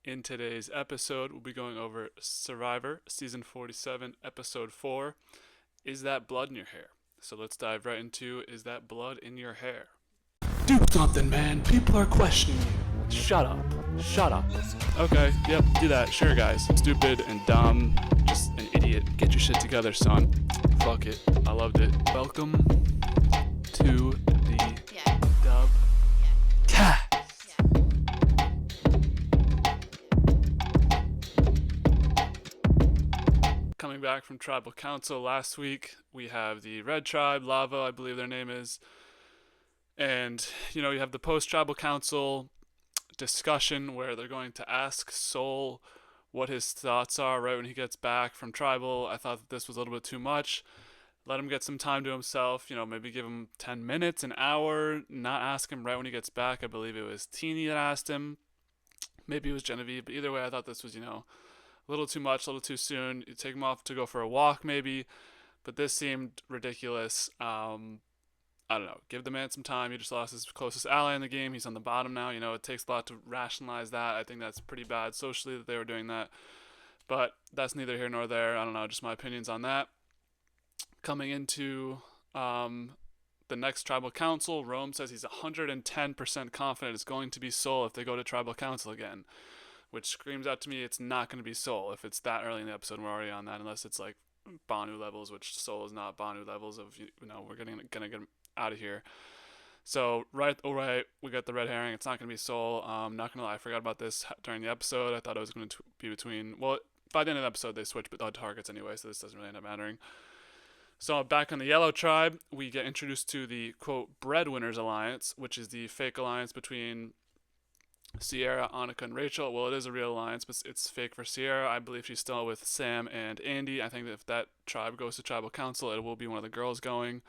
In today's episode, we'll be going over Survivor Season 47, Episode 4. Is that blood in your hair? So let's dive right into Is that blood in your hair? Do something, man. People are questioning you. Shut up. Shut up. Okay, yep, do that. Sure, guys. Stupid and dumb. Just an idiot. Get your shit together, son. Fuck it. I loved it. Welcome to the dub cast. Coming back from Tribal Council last week, we have the Red Tribe, Lava, I believe their name is. And, you have the post Tribal Council discussion where they're going to ask Soul what his thoughts are right when he gets back from Tribal. I thought that this was a little bit too much. Let him get some time to himself, maybe give him 10 minutes, an hour, not ask him right when he gets back. I believe it was Teeny that asked him. Maybe it was Genevieve, but either way, I thought this was, a little too much, a little too soon. You take him off to go for a walk, maybe, but this seemed ridiculous. I don't know. Give the man some time. He just lost his closest ally in the game. He's on the bottom now. It takes a lot to rationalize that. I think that's pretty bad socially that they were doing that, but that's neither here nor there. I don't know. Just my opinions on that. Coming into the next tribal council, Rome says he's 110% confident it's going to be Soul if they go to tribal council again, which screams out to me it's not going to be Soul if it's that early in the episode. We're already on that, unless it's like Banu levels, which Soul is not Banu levels of, we're gonna get him out of here. So right, we got the red herring. It's not going to be Soul. Not gonna lie, I forgot about this during the episode. I thought it was going to be between. Well, by the end of the episode, they switch targets anyway, so this doesn't really end up mattering. So back on the Yellow Tribe, we get introduced to the quote Breadwinners Alliance, which is the fake alliance between Sierra, Annika, and Rachel. Well, it is a real alliance, but it's fake for Sierra. I believe she's still with Sam and Andy. I think that if that tribe goes to tribal council, it will be one of the girls going.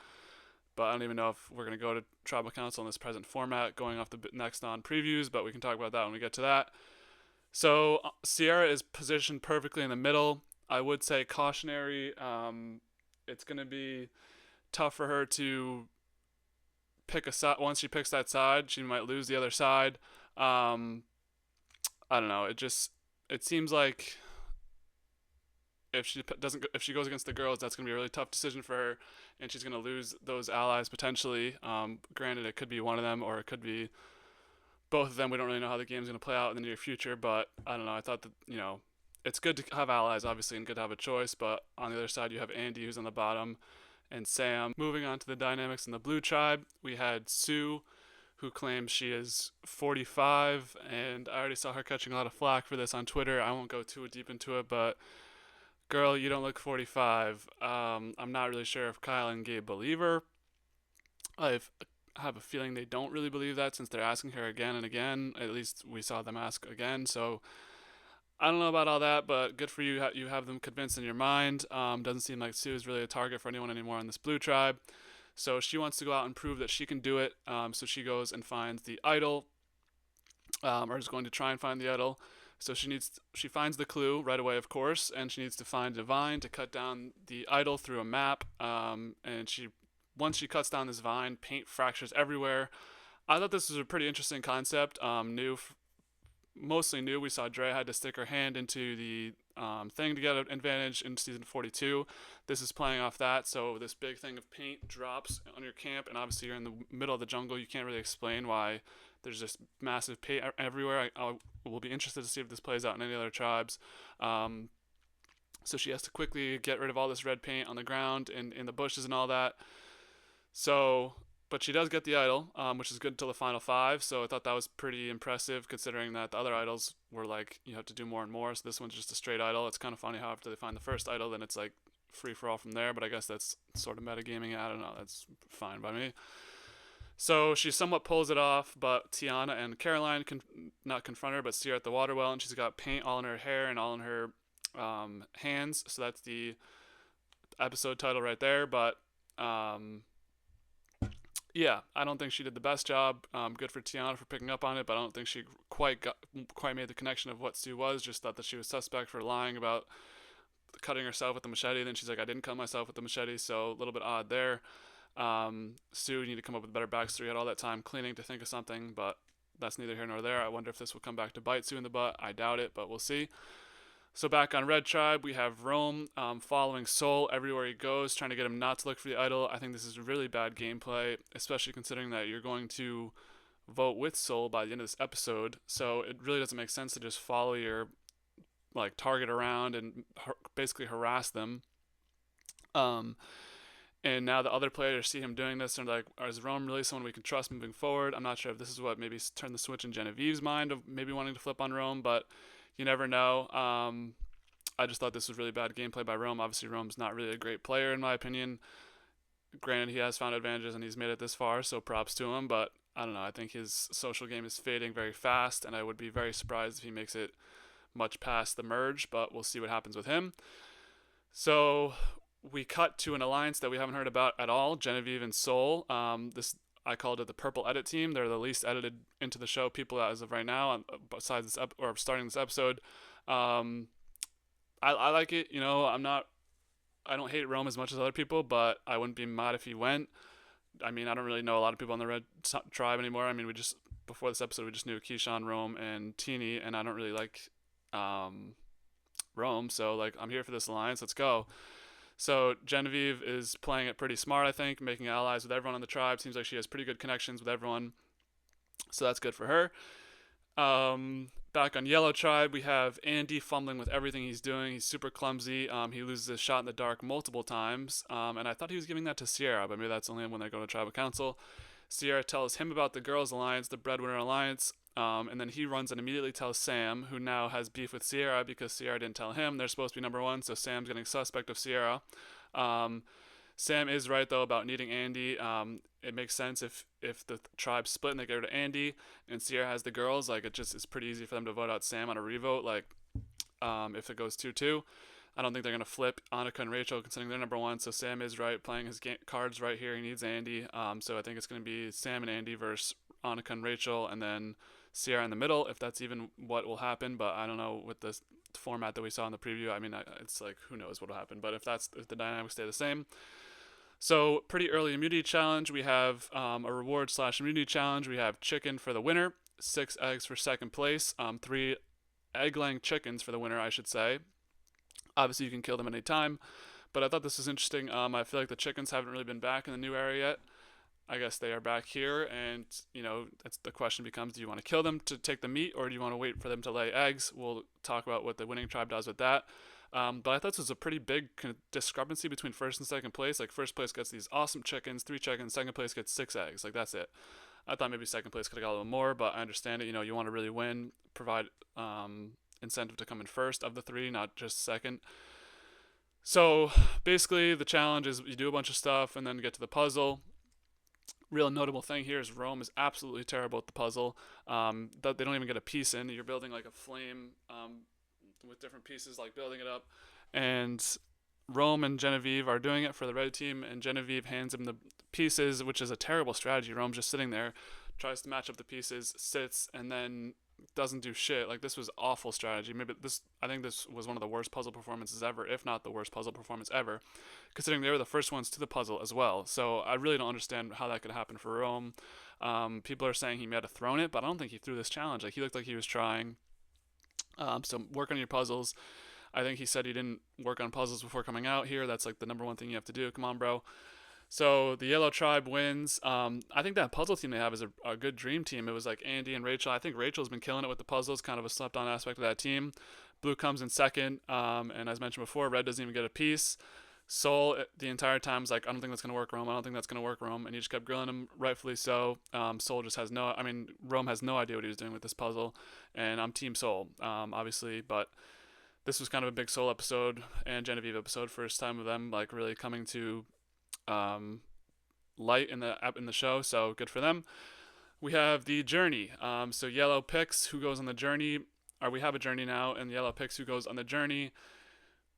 But I don't even know if we're going to go to tribal council in this present format, going off the next on previews, but we can talk about that when we get to that. So Sierra is positioned perfectly in the middle. I would say cautionary. It's going to be tough for her to pick a side. Once she picks that side, she might lose the other side. I don't know. It seems like if she goes against the girls, that's gonna be a really tough decision for her, and she's gonna lose those allies potentially. Granted, it could be one of them or it could be both of them. We don't really know how the game's gonna play out in the near future, but I don't know. I thought that it's good to have allies obviously and good to have a choice, but on the other side you have Andy who's on the bottom and Sam. Moving on to the dynamics in the Blue Tribe, we had Sue, who claims she is 45, and I already saw her catching a lot of flack for this on Twitter. I won't go too deep into it, but girl, you don't look 45. I'm not really sure if Kyle and Gabe believe her. I have a feeling they don't really believe that since they're asking her again and again. At least we saw them ask again, so I don't know about all that, but good for you. You have them convinced in your mind. Doesn't seem like Sue is really a target for anyone anymore in this Blue Tribe. So she wants to go out and prove that she can do it. So she goes and finds the idol, or is going to try and find the idol. So she finds the clue right away, of course, and she needs to find Divine to cut down the idol through a map. And once she cuts down this vine, paint fractures everywhere. I thought this was a pretty interesting concept. Mostly new. We saw Dre had to stick her hand into the thing to get an advantage in season 42. This is playing off that. So this big thing of paint drops on your camp, and obviously you're in the middle of the jungle. You can't really explain why there's just massive paint everywhere. I will be interested to see if this plays out in any other tribes. So she has to quickly get rid of all this red paint on the ground and in the bushes and all that. So, but she does get the idol, which is good until the final 5. So I thought that was pretty impressive, considering that the other idols were like you have to do more and more. So this one's just a straight idol. It's kind of funny how after they find the first idol, then it's like free for all from there. But I guess that's sort of metagaming. I don't know. That's fine by me. So she somewhat pulls it off, but Tiana and Caroline not confront her, but see her at the water well, and she's got paint all in her hair and all in her hands. So that's the episode title right there. But yeah, I don't think she did the best job. Good for Tiana for picking up on it, but I don't think she quite made the connection of what Sue was. Just thought that she was suspect for lying about cutting herself with the machete. Then she's like, I didn't cut myself with the machete, so a little bit odd there. Sue, you need to come up with a better backstory. You had all that time cleaning to think of something, but that's neither here nor there. I wonder if this will come back to bite Sue in the butt. I doubt it, but we'll see. So back on Red Tribe, we have Rome following Sol everywhere he goes, trying to get him not to look for the idol. I think this is really bad gameplay, especially considering that you're going to vote with Sol by the end of this episode. So it really doesn't make sense to just follow your target around and basically harass them. And now the other players see him doing this and they're like, is Rome really someone we can trust moving forward? I'm not sure if this is what maybe turned the switch in Genevieve's mind of maybe wanting to flip on Rome, but you never know. I just thought this was really bad gameplay by Rome. Obviously, Rome's not really a great player in my opinion. Granted, he has found advantages and he's made it this far, so props to him, but I don't know. I think his social game is fading very fast, and I would be very surprised if he makes it much past the merge, but we'll see what happens with him. So we cut to an alliance that we haven't heard about at all, Genevieve and Sol. This I called it the Purple Edit Team. They're the least edited into the show people as of right now, besides this or starting this episode. I like it. You know, I don't hate Rome as much as other people, but I wouldn't be mad if he went. I mean, I don't really know a lot of people on the Red Tribe anymore. I mean, before this episode, we just knew Keyshawn, Rome, and Teeny, and I don't really like Rome, so I'm here for this alliance. Let's go. So Genevieve is playing it pretty smart, I think, making allies with everyone on the tribe. Seems like she has pretty good connections with everyone, so that's good for her. Back on Yellow Tribe, we have Andy fumbling with everything he's doing. He's super clumsy. He loses his shot in the dark multiple times, and I thought he was giving that to Sierra, but maybe that's only when they go to Tribal Council. Sierra tells him about the Girls Alliance, the Breadwinner Alliance, and then he runs and immediately tells Sam, who now has beef with Sierra because Sierra didn't tell him. They're supposed to be number one, so Sam's getting suspect of Sierra. Sam is right, though, about needing Andy. It makes sense if the tribe split and they go to Andy and Sierra has the girls. It's pretty easy for them to vote out Sam on a revote. If it goes 2-2. I don't think they're going to flip Annika and Rachel considering they're number one. So Sam is right, playing his cards right here. He needs Andy. So I think it's going to be Sam and Andy versus Annika and Rachel, and then Sierra in the middle, if that's even what will happen. But I don't know with the format that we saw in the preview. I mean, it's who knows what will happen. But if the dynamics stay the same. So pretty early immunity challenge. We have a reward/immunity challenge. We have chicken for the winner, 6 eggs for second place, 3 egg-laying chickens for the winner, I should say. Obviously, you can kill them any time, but I thought this was interesting. I feel like the chickens haven't really been back in the new area yet. I guess they are back here, and that's the question becomes: do you want to kill them to take the meat, or do you want to wait for them to lay eggs? We'll talk about what the winning tribe does with that. But I thought this was a pretty big discrepancy between first and second place. First place gets these awesome chickens, 3 chickens. Second place gets 6 eggs. That's it. I thought maybe second place could have got a little more, but I understand it. You want to really win, provide incentive to come in first of the 3, not just second. So basically, the challenge is you do a bunch of stuff and then get to the puzzle. Real notable thing here is Rome is absolutely terrible at the puzzle. They don't even get a piece in. You're building a flame with different pieces, building it up. And Rome and Genevieve are doing it for the red team, and Genevieve hands him the pieces, which is a terrible strategy. Rome's just sitting there, tries to match up the pieces, sits, and then doesn't do shit. This was awful strategy. I think this was one of the worst puzzle performances ever, if not the worst puzzle performance ever, considering they were the first ones to the puzzle as well. So I really don't understand how that could happen for Rome. People are saying he might have thrown it, but I don't think he threw this challenge. He looked like he was trying. So work on your puzzles. I think he said he didn't work on puzzles before coming out here. That's the number one thing you have to do. Come on, bro. So the Yellow Tribe wins. I think that puzzle team they have is a good dream team. It was Andy and Rachel. I think Rachel's been killing it with the puzzles, kind of a slept-on aspect of that team. Blue comes in second, and as mentioned before, Red doesn't even get a piece. Sol the entire time is I don't think that's going to work, Rome. I don't think that's going to work, Rome. And he just kept grilling him, rightfully so. Sol just has Rome has no idea what he was doing with this puzzle. And I'm Team Sol, obviously. But this was kind of a big Sol episode and Genevieve episode. First time of them really coming to light in the show. So good for them. We have the journey. So Yellow picks who goes on the journey. Or we have a journey now, and Yellow picks who goes on the journey,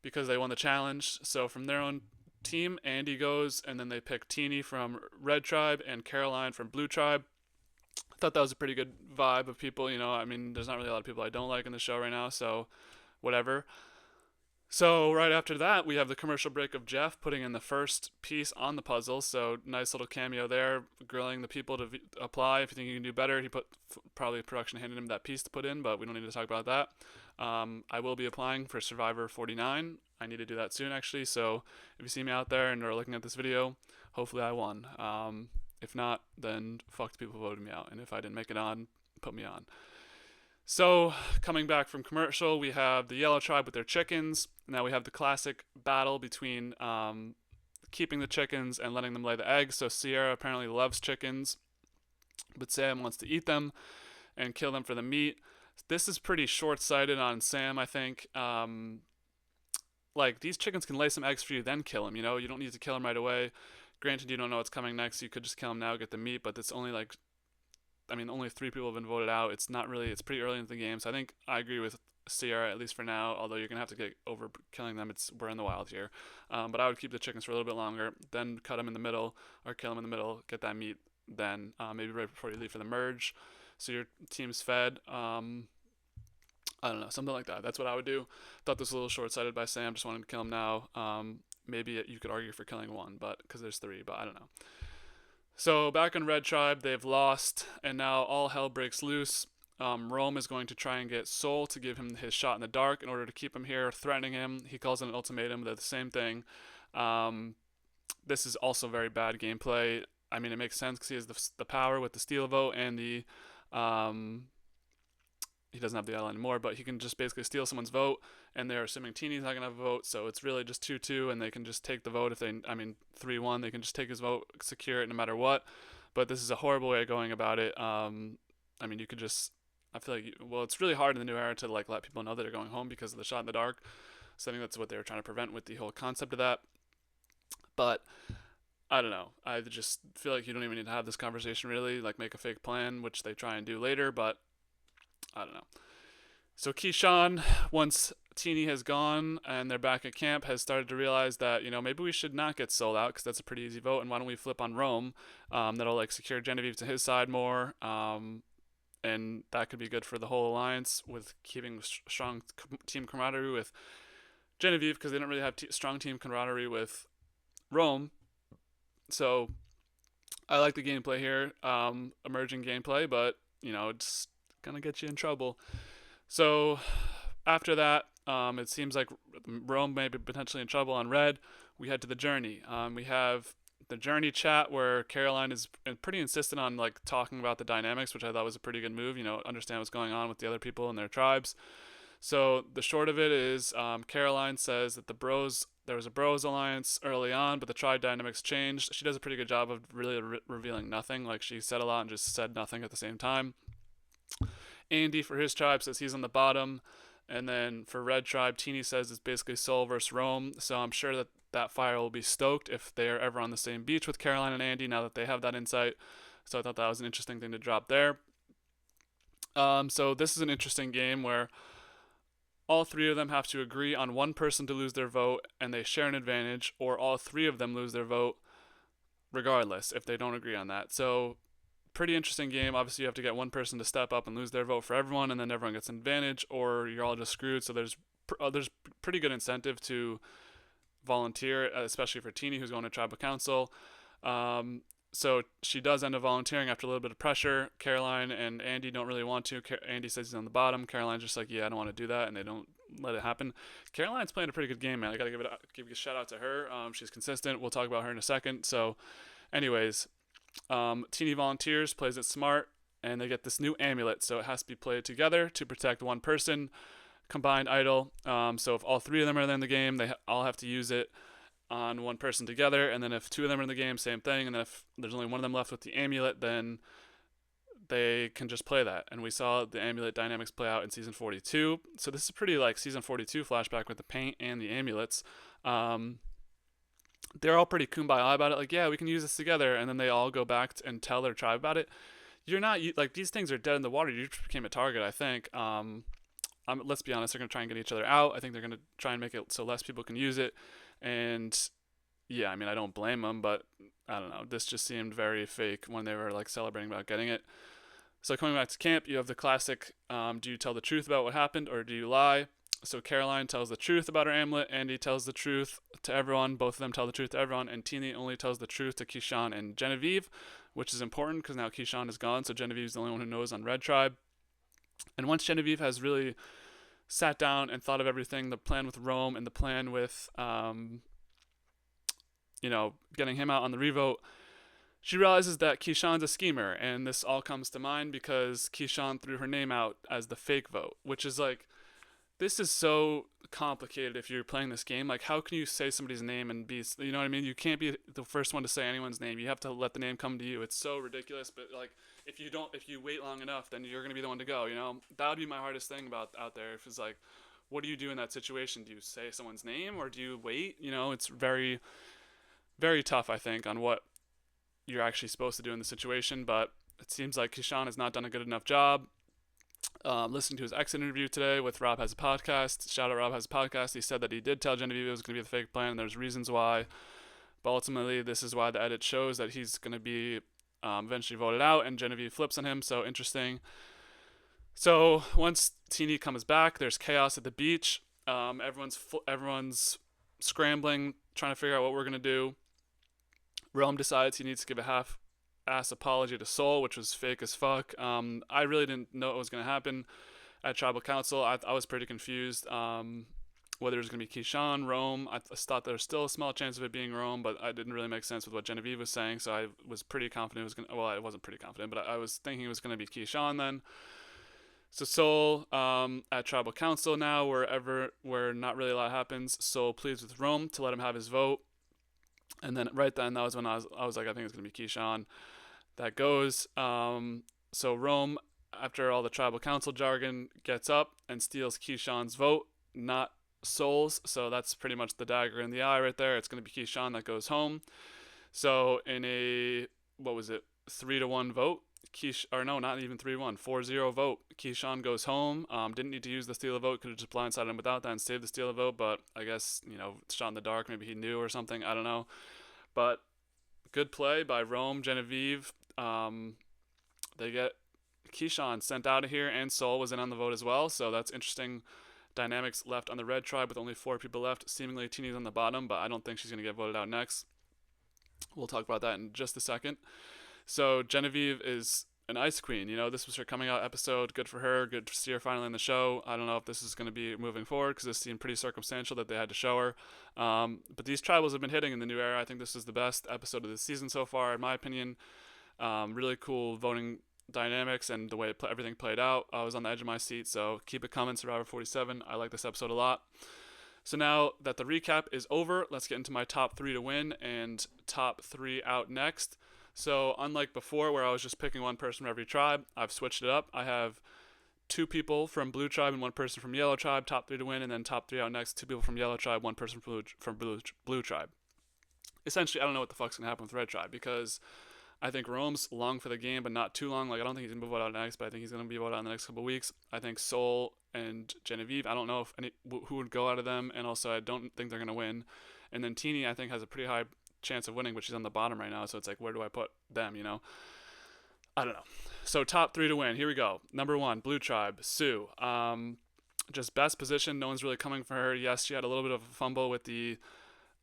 because they won the challenge. So from their own team, Andy goes, and then they pick Teeny from Red Tribe and Caroline from Blue Tribe. I thought that was a pretty good vibe of people. There's not really a lot of people I don't like in the show right now, so whatever. So right after that, we have the commercial break of Jeff putting in the first piece on the puzzle. So nice little cameo there, grilling the people to apply. If you think you can do better, he put probably production handed him that piece to put in, but we don't need to talk about that. I will be applying for Survivor 49. I need to do that soon, actually. So if you see me out there and are looking at this video, hopefully I won. If not, then fuck the people who voted me out. And if I didn't make it on, put me on. So, coming back from commercial, we have the Yellow Tribe with their chickens. Now we have the classic battle between keeping the chickens and letting them lay the eggs. So, Sierra apparently loves chickens, but Sam wants to eat them and kill them for the meat. This is pretty short sighted on Sam, I think. Like, these chickens can lay some eggs for you, then kill them. You know, you don't need to kill them right away. Granted, you don't know what's coming next. You could just kill them now, get the meat, but it's only like only 3 people have been voted out. It's not really. It's pretty early in the game, so I think I agree with Sierra at least for now. Although you're gonna have to get over killing them. We're in the wild here, but I would keep the chickens for a little bit longer, then cut them in the middle or kill them in the middle, get that meat, then maybe right before you leave for the merge, so your team's fed. I don't know, something like that. That's what I would do. Thought this was a little short-sighted by Sam. Just wanted to kill him now. Maybe you could argue for killing one, but because there's 3, but I don't know. So back on Red Tribe, they've lost, and now all hell breaks loose. Rome is going to try and get Soul to give him his shot in the dark in order to keep him here, threatening him. He calls it an ultimatum. They're the same thing. This is also very bad gameplay. I mean, it makes sense because he has the power with the steal vote and the he doesn't have the L anymore, but he can just basically steal someone's vote, and they're assuming Teeny's not going to have a vote, so it's really just 2-2, and they can just take the vote if 3-1, they can just take his vote, secure it no matter what. But this is a horrible way of going about it. You could just, I feel like, it's really hard in the new era to like let people know that they're going home because of the shot in the dark. So I think that's what they were trying to prevent with the whole concept of that. But I don't know. I just feel like you don't even need to have this conversation really, like make a fake plan, which they try and do later, but I don't know. So Keyshawn, once Teeny has gone and they're back at camp, has started to realize that, maybe we should not get sold out because that's a pretty easy vote, and why don't we flip on Rome? That'll like secure Genevieve to his side more, and that could be good for the whole alliance with keeping strong team camaraderie with Genevieve because they don't really have strong team camaraderie with Rome. So I like the gameplay here, emerging gameplay, but it's gonna get you in trouble. So after that, it seems like Rome may be potentially in trouble on red. We head to the journey. We have the journey chat where Caroline is pretty insistent on like talking about the dynamics, which I thought was a pretty good move. Understand what's going on with the other people and their tribes. So the short of it is, Caroline says that there was a bros alliance early on, but the tribe dynamics changed. She does a pretty good job of really revealing nothing. Like she said a lot and just said nothing at the same time. Andy for his tribe says he's on the bottom, and then for Red Tribe, Teeny says it's basically Soul versus Rome. So I'm sure that fire will be stoked if they are ever on the same beach with Caroline and Andy. Now that they have that insight, so I thought that was an interesting thing to drop there. So this is an interesting game where all 3 of them have to agree on one person to lose their vote, and they share an advantage, or all 3 of them lose their vote regardless if they don't agree on that. So pretty interesting game. Obviously, you have to get one person to step up and lose their vote for everyone, and then everyone gets an advantage, or you're all just screwed. So there's pretty good incentive to volunteer, especially for Teeny, who's going to tribal council. So she does end up volunteering after a little bit of pressure. Caroline and Andy don't really want to. Andy says he's on the bottom. Caroline's just like, yeah, I don't want to do that, and they don't let it happen. Caroline's playing a pretty good game, man. I gotta give a shout out to her. She's consistent. We'll talk about her in a second. So, anyways, Teeny volunteers, plays it smart, and they get this new amulet. So it has to be played together to protect one person. Combined idol. So if all 3 of them are in the game, they all have to use it on one person together, and then if 2 of them are in the game, same thing, and then if there's only one of them left with the amulet, then they can just play that. And we saw the amulet dynamics play out in season 42. So this is pretty like season 42 flashback with the paint and the amulets. They're all pretty kumbaya about it, like, yeah, we can use this together, and then they all go back and tell their tribe about it. You're not, like, these things are dead in the water. You just became a target, I think. Let's be honest, they're going to try and get each other out. I think they're going to try and make it so less people can use it. And yeah, I don't blame them, but I don't know. This just seemed very fake when they were like celebrating about getting it. So coming back to camp, you have the classic, do you tell the truth about what happened or do you lie? So Caroline tells the truth about her amulet. Andy tells the truth to everyone. Both of them tell the truth to everyone. And Teeny only tells the truth to Keyshawn and Genevieve, which is important because now Keyshawn is gone. So Genevieve's the only one who knows on Red Tribe. And once Genevieve has really sat down and thought of everything, the plan with Rome and the plan with, getting him out on the revote, she realizes that Keyshawn's a schemer. And this all comes to mind because Keyshawn threw her name out as the fake vote, which is like, this is so complicated if you're playing this game. Like, how can you say somebody's name and be, you know what I mean? You can't be the first one to say anyone's name. You have to let the name come to you. It's so ridiculous. But like, if you wait long enough, then you're gonna be the one to go. You know, that would be my hardest thing about out there. If it's like, what do you do in that situation? Do you say someone's name or do you wait? You know, it's very, very tough. I think on what you're actually supposed to do in the situation. But it seems like Keyshawn has not done a good enough job. Listening to his exit interview today with Rob Has a Podcast. Shout out Rob Has a Podcast. He said that he did tell Genevieve it was going to be the fake plan, and there's reasons why. But ultimately, this is why the edit shows that he's going to be eventually voted out, and Genevieve flips on him. So interesting. So once Teeny comes back, there's chaos at the beach. Everyone's scrambling, trying to figure out what we're going to do. Rome decides he needs to give a half-ass apology to Soul, which was fake as fuck. I really didn't know what was going to happen at Tribal Council. I was pretty confused whether it was going to be Keyshawn, Rome. I thought there was still a small chance of it being Rome, but it didn't really make sense with what Genevieve was saying, so I was pretty confident it was going to... Well, I wasn't pretty confident, but I was thinking it was going to be Keyshawn then. So Soul at Tribal Council now, where not really a lot happens, Soul pleads with Rome to let him have his vote. And then right then, that was when I was like, I think it's going to be Keyshawn. That goes. So Rome, after all the Tribal Council jargon, gets up and steals Keyshawn's vote, not Soul's. So that's pretty much the dagger in the eye right there. It's going to be Keyshawn that goes home. So in a, 3-1 vote, not even 3-1, 4-0 vote, Keyshawn goes home. Didn't need to use the steal a vote, could have just blindsided him without that and saved the steal a vote, but I guess, shot in the dark, maybe he knew or something, I don't know. But good play by Rome, Genevieve. They get Keyshawn sent out of here, and Soul was in on the vote as well, so that's interesting dynamics left on the Red Tribe with only 4 people left. Seemingly Teeny's on the bottom, but I don't think she's going to get voted out next. We'll talk about that in just a second. So Genevieve is an ice queen. This was her coming out episode. Good for her. Good to see her finally in the show. I don't know if this is going to be moving forward because this seemed pretty circumstantial that they had to show her. But these tribals have been hitting in the new era. I think this is the best episode of the season so far, in my opinion. Really cool voting dynamics and the way everything played out. I was on the edge of my seat, so keep it coming, Survivor47. I like this episode a lot. So now that the recap is over, let's get into my top 3 to win and top 3 out next. So unlike before where I was just picking one person from every tribe, I've switched it up. I have 2 people from Blue Tribe and 1 person from Yellow Tribe, top 3 to win, and then top 3 out next, 2 people from Yellow Tribe, 1 person from Blue Tribe. Essentially, I don't know what the fuck's going to happen with Red Tribe because I think Rome's long for the game, but not too long. Like, I don't think he's going to be voted out next, but I think he's going to be voted out in the next couple of weeks. I think Soul and Genevieve, I don't know who would go out of them, and also I don't think they're going to win. And then Teeny, I think, has a pretty high chance of winning, but she's on the bottom right now, so it's like, where do I put them, I don't know. So top 3 to win, here we go. Number 1, Blue Tribe, Sue. Just best position, no one's really coming for her. Yes, she had a little bit of a fumble with the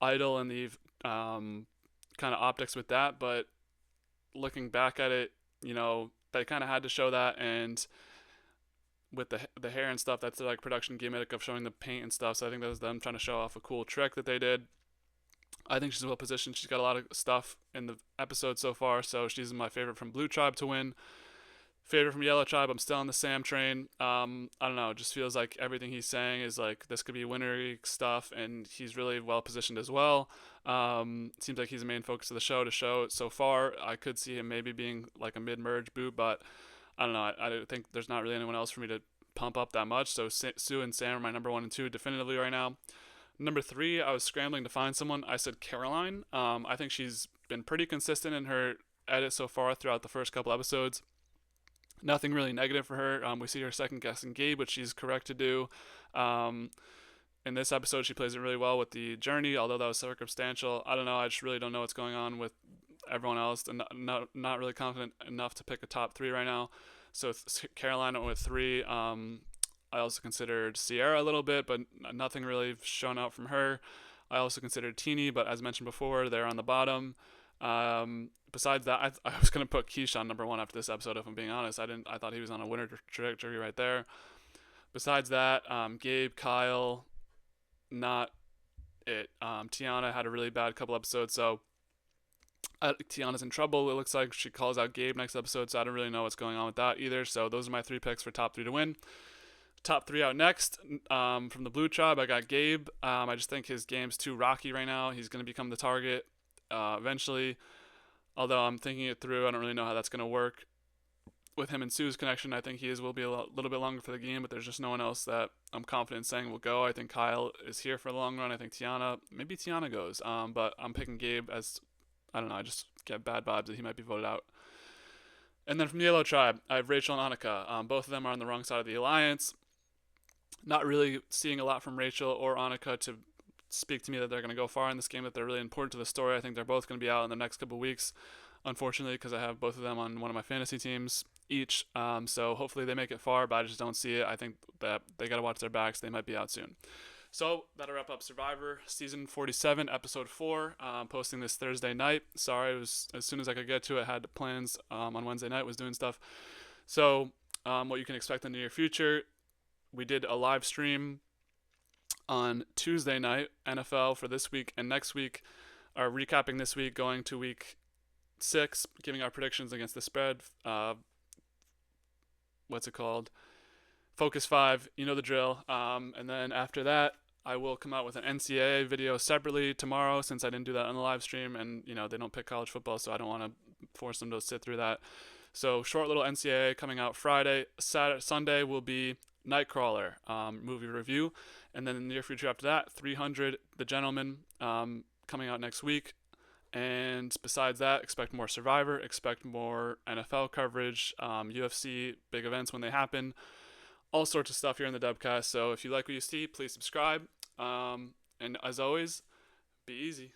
idol and the kind of optics with that, but looking back at it, they kind of had to show that, and with the hair and stuff, that's like production gimmick of showing the paint and stuff, so I think that was them trying to show off a cool trick that they did. I think she's well positioned. She's got a lot of stuff in the episode so far, so she's my favorite from Blue Tribe to win. Favorite from Yellow Tribe, I'm still on the Sam train. I don't know, it just feels like everything he's saying is like this could be winnery stuff, and he's really well positioned as well. Seems like he's the main focus of the show to show it so far. I could see him maybe being like a mid-merge boot, but I don't know. I think there's not really anyone else for me to pump up that much, so Sue and Sam are my number 1 and 2 definitively right now. Number 3, I was scrambling to find someone. I said Caroline. I think she's been pretty consistent in her edit so far throughout the first couple episodes. Nothing really negative for her. We see her second guessing Gabe, which she's correct to do. In this episode, she plays it really well with the journey, although that was circumstantial. I don't know. I just really don't know what's going on with everyone else, and not really confident enough to pick a top 3 right now. So Caroline went with 3. I also considered Sierra a little bit, but nothing really shown out from her. I also considered Teeny, but as mentioned before, they're on the bottom. Besides that, I was gonna put Keyshawn number one after this episode. If I'm being honest, I didn't. I thought he was on a winner trajectory right there. Besides that, Gabe, Kyle, not it. Tiana had a really bad couple episodes, so Tiana's in trouble. It looks like she calls out Gabe next episode, so I don't really know what's going on with that either. So those are my three picks for top three to win. Top three out next. From the Blue Tribe, I got Gabe. I just think his game's too rocky right now. He's going to become the target eventually. Although I'm thinking it through, I don't really know how that's going to work. With him and Sue's connection, I think will be a little bit longer for the game, but there's just no one else that I'm confident saying will go. I think Kyle is here for the long run. I think maybe Tiana goes. But I'm picking Gabe as, I don't know, I just get bad vibes that he might be voted out. And then from the Yellow Tribe, I have Rachel and Annika. Both of them are on the wrong side of the alliance. Not really seeing a lot from Rachel or Annika to speak to me that they're going to go far in this game, that they're really important to the story. I think they're both going to be out in the next couple of weeks, unfortunately, because I have both of them on one of my fantasy teams each. So hopefully they make it far, but I just don't see it. I think that they got to watch their backs. They might be out soon. So that'll wrap up Survivor Season 47, Episode 4. Posting this Thursday night. Sorry, it was as soon as I could get to it. I had plans on Wednesday night, was doing stuff. So what you can expect in the near future, we did a live stream on Tuesday night, NFL for this week and next week. Recapping this week, going to week 6, giving our predictions against the spread. What's it called? Focus 5, you know the drill. And then after that, I will come out with an NCAA video separately tomorrow, since I didn't do that on the live stream, and they don't pick college football, so I don't want to force them to sit through that. So short little NCAA coming out Friday. Sunday will be Nightcrawler movie review, and then in the near future after that, 300 The Gentleman coming out next week. And besides that, expect more Survivor, expect more NFL coverage, UFC big events when they happen, all sorts of stuff here in the Dubcast. So if you like what you see, please subscribe. And as always, be easy.